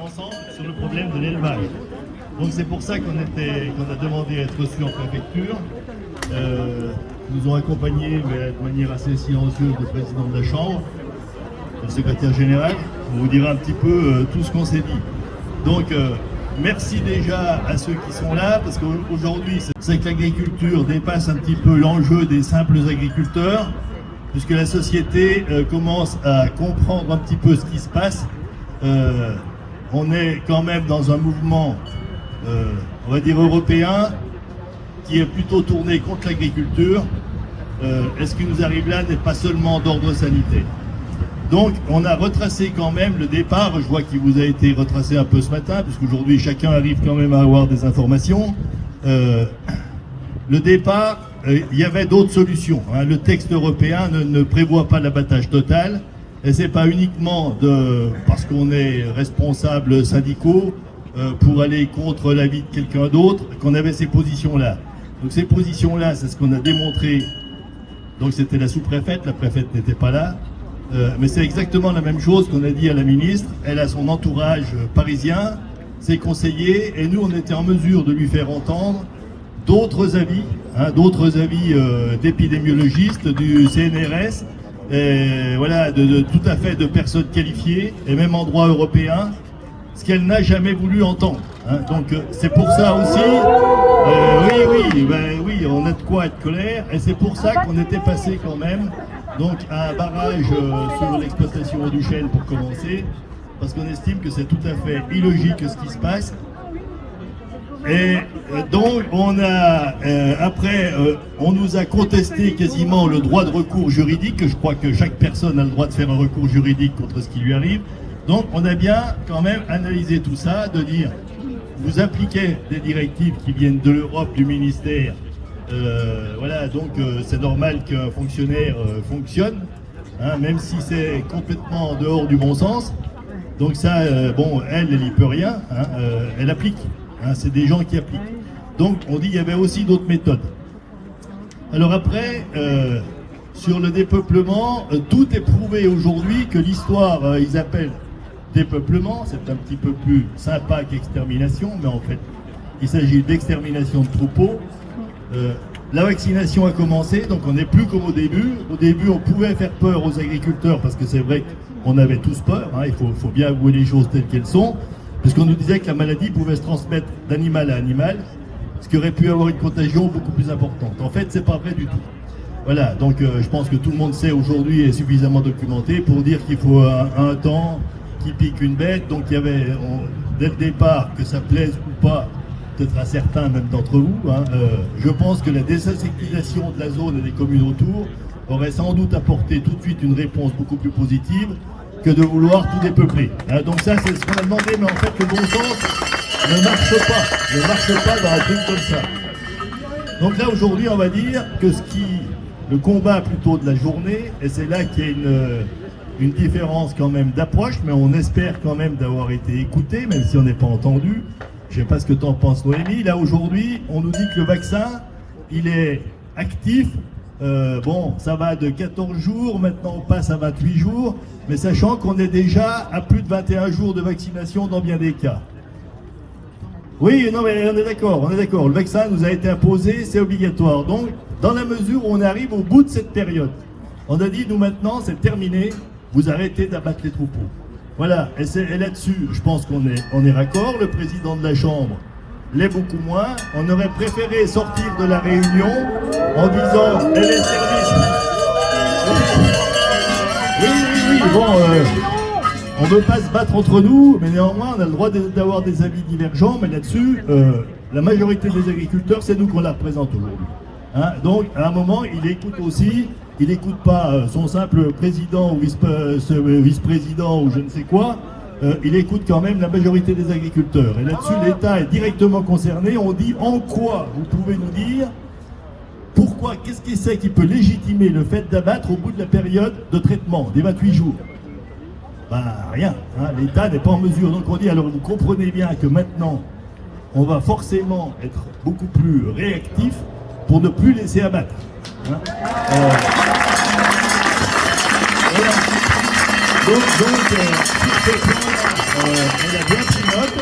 ensemble sur le problème de l'élevage. Donc c'est pour ça qu'on a demandé à être reçus en préfecture. Nous ont accompagnés, mais de manière assez silencieuse, le président de la Chambre, le secrétaire général. On vous dira un petit peu tout ce qu'on s'est dit. Donc merci déjà à ceux qui sont là, parce qu'aujourd'hui, c'est que l'agriculture dépasse un petit peu l'enjeu des simples agriculteurs, puisque la société commence à comprendre un petit peu ce qui se passe. On est quand même dans un mouvement, on va dire européen, qui est plutôt tourné contre l'agriculture. Et ce qui nous arrive là n'est pas seulement d'ordre sanitaire. Donc on a retracé quand même le départ, je vois qu'il vous a été retracé un peu ce matin, puisqu'aujourd'hui chacun arrive quand même à avoir des informations. Le départ, il y avait d'autres solutions. Hein. Le texte européen ne prévoit pas l'abattage total, et c'est pas uniquement parce qu'on est responsable syndicaux pour aller contre l'avis de quelqu'un d'autre qu'on avait ces positions-là. Donc ces positions-là, c'est ce qu'on a démontré. Donc c'était la sous-préfète, la préfète n'était pas là. Mais c'est exactement la même chose qu'on a dit à la ministre. Elle a son entourage parisien, ses conseillers, et nous on était en mesure de lui faire entendre d'autres avis, d'épidémiologistes, du CNRS, et voilà, tout à fait de personnes qualifiées, et même en droit européen, ce qu'elle n'a jamais voulu entendre. Hein. Donc c'est pour ça aussi, oui, on a de quoi être colère, et c'est pour ça qu'on était passé quand même donc à un barrage sur l'exploitation du chêne pour commencer, parce qu'on estime que c'est tout à fait illogique ce qui se passe. Et donc on a après on nous a contesté quasiment le droit de recours juridique. Je crois que chaque personne a le droit de faire un recours juridique contre ce qui lui arrive. Donc on a bien quand même analysé tout ça, de dire vous appliquez des directives qui viennent de l'Europe, du ministère. Voilà, donc c'est normal qu'un fonctionnaire fonctionne, hein, même si c'est complètement en dehors du bon sens. Donc ça, bon, elle n'y peut rien, hein, elle applique. Hein, c'est des gens qui appliquent. Donc on dit qu'il y avait aussi d'autres méthodes. Alors après, sur le dépeuplement, tout est prouvé aujourd'hui que l'histoire, ils appellent dépeuplement, c'est un petit peu plus sympa qu'extermination, mais en fait, il s'agit d'extermination de troupeaux. La vaccination a commencé, donc on n'est plus comme au début. Au début, on pouvait faire peur aux agriculteurs, parce que c'est vrai qu'on avait tous peur, hein, il faut bien avouer les choses telles qu'elles sont, puisqu'on nous disait que la maladie pouvait se transmettre d'animal à animal, ce qui aurait pu avoir une contagion beaucoup plus importante. En fait, c'est pas vrai du tout. Voilà, donc je pense que tout le monde sait aujourd'hui et suffisamment documenté pour dire qu'il faut un temps qui pique une bête. Donc il y avait, dès le départ, que ça plaise ou pas, peut-être à certains même d'entre vous, hein, je pense que la désinsectisation de la zone et des communes autour aurait sans doute apporté tout de suite une réponse beaucoup plus positive que de vouloir tout dépeupler. Hein, donc ça, c'est ce qu'on a demandé, mais en fait, le bon sens ne marche pas dans un truc comme ça. Donc là, aujourd'hui, on va dire que le combat plutôt de la journée, et c'est là qu'il y a une différence quand même d'approche, mais on espère quand même d'avoir été écouté, même si on n'est pas entendu. Je ne sais pas ce que tu en penses, Noémie. Là, aujourd'hui, on nous dit que le vaccin, il est actif. Bon, ça va de 14 jours, maintenant on passe à 28 jours, mais sachant qu'on est déjà à plus de 21 jours de vaccination dans bien des cas. Oui, non, mais on est d'accord. Le vaccin nous a été imposé, c'est obligatoire. Donc, dans la mesure où on arrive au bout de cette période, on a dit, nous maintenant, c'est terminé, vous arrêtez d'abattre les troupeaux. Voilà, et là-dessus, je pense qu'on est raccord. Le président de la Chambre l'est beaucoup moins. On aurait préféré sortir de la réunion en disant les services. Oui, bon, on ne veut pas se battre entre nous, mais néanmoins, on a le droit d'avoir des avis divergents. Mais là-dessus, la majorité des agriculteurs, c'est nous qu'on la représente aujourd'hui. Hein, donc, à un moment, il écoute aussi. Il n'écoute pas son simple président ou vice-président ou je ne sais quoi, il écoute quand même la majorité des agriculteurs. Et là-dessus, l'État est directement concerné. On dit en quoi vous pouvez nous dire, pourquoi, qu'est-ce qui c'est qui peut légitimer le fait d'abattre au bout de la période de traitement, des 28 jours? Ben rien, hein, l'État n'est pas en mesure. Donc on dit, alors vous comprenez bien que maintenant, on va forcément être beaucoup plus réactif pour ne plus laisser abattre. Hein. Voilà. Donc sur ce plan, on a bien pris note,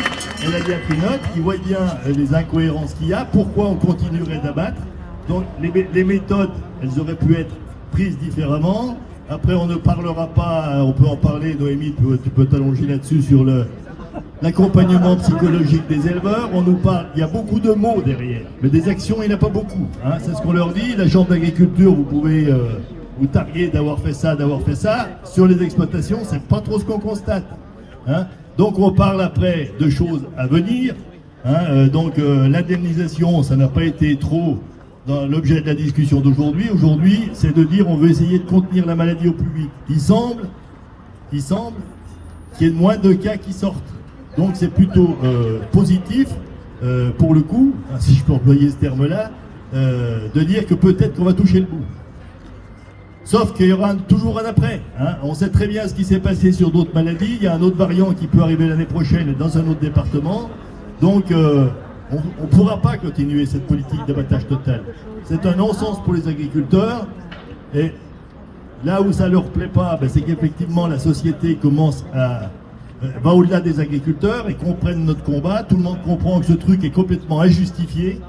elle a bien pris note, il voit bien les incohérences qu'il y a, pourquoi on continuerait d'abattre. Donc les méthodes, elles auraient pu être prises différemment. Après, on ne parlera pas, on peut en parler, Noémie, tu peux t'allonger là-dessus sur l'accompagnement psychologique des éleveurs. On nous parle, il y a beaucoup de mots derrière, mais des actions, il n'y en a pas beaucoup. Hein. C'est ce qu'on leur dit. La Chambre d'agriculture, vous pouvez vous targuer d'avoir fait ça, Sur les exploitations, c'est pas trop ce qu'on constate. Hein. Donc on parle après de choses à venir. Hein. L'indemnisation, ça n'a pas été trop dans l'objet de la discussion d'aujourd'hui. Aujourd'hui, c'est de dire on veut essayer de contenir la maladie au plus vite. Il semble qu'il y ait moins de cas qui sortent. Donc c'est plutôt positif, pour le coup, si je peux employer ce terme-là, de dire que peut-être qu'on va toucher le bout. Sauf qu'il y aura toujours un après. Hein. On sait très bien ce qui s'est passé sur d'autres maladies. Il y a un autre variant qui peut arriver l'année prochaine dans un autre département. Donc on ne pourra pas continuer cette politique d'abattage total. C'est un non-sens pour les agriculteurs. Et là où ça ne leur plaît pas, c'est qu'effectivement la société commence à va au-delà des agriculteurs et comprenne notre combat. Tout le monde comprend que ce truc est complètement injustifié.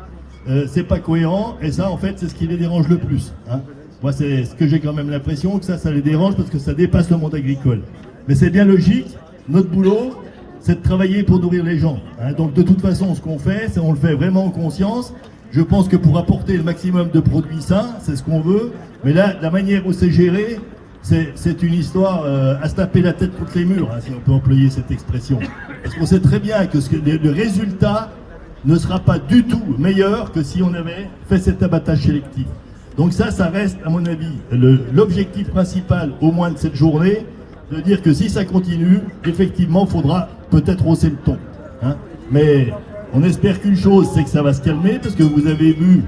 C'est pas cohérent. Et ça, en fait, c'est ce qui les dérange le plus. Hein. Moi, c'est ce que j'ai quand même l'impression que ça les dérange parce que ça dépasse le monde agricole. Mais c'est bien logique. Notre boulot, c'est de travailler pour nourrir les gens. Hein. Donc de toute façon, ce qu'on fait, on le fait vraiment en conscience. Je pense que pour apporter le maximum de produits sains, c'est ce qu'on veut. Mais là, la manière où c'est géré, c'est une histoire à se taper la tête contre les murs, hein, si on peut employer cette expression. Parce qu'on sait très bien que le résultat ne sera pas du tout meilleur que si on avait fait cet abattage sélectif. Donc ça reste, à mon avis, l'objectif principal, au moins de cette journée, de dire que si ça continue, effectivement, il faudra peut-être hausser le ton. Hein. Mais on espère qu'une chose, c'est que ça va se calmer, parce que vous avez vu,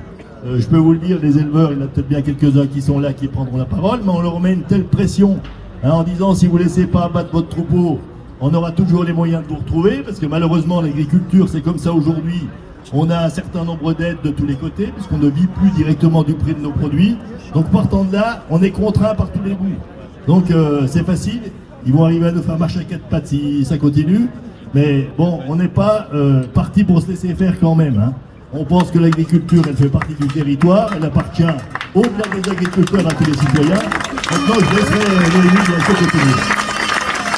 je peux vous le dire, les éleveurs, il y en a peut-être bien quelques-uns qui sont là, qui prendront la parole, mais on leur met une telle pression, hein, en disant si vous ne laissez pas abattre votre troupeau, on aura toujours les moyens de vous retrouver, parce que malheureusement, l'agriculture, c'est comme ça aujourd'hui. On a un certain nombre d'aides de tous les côtés, puisqu'on ne vit plus directement du prix de nos produits. Donc partant de là, on est contraint par tous les bouts. Donc c'est facile, ils vont arriver à nous faire marcher à quatre pattes si ça continue. Mais bon, on n'est pas parti pour se laisser faire quand même. Hein. On pense que l'agriculture, elle fait partie du territoire, elle appartient au-delà des agriculteurs à tous les citoyens. Maintenant, je laisserai Noémie de la côté.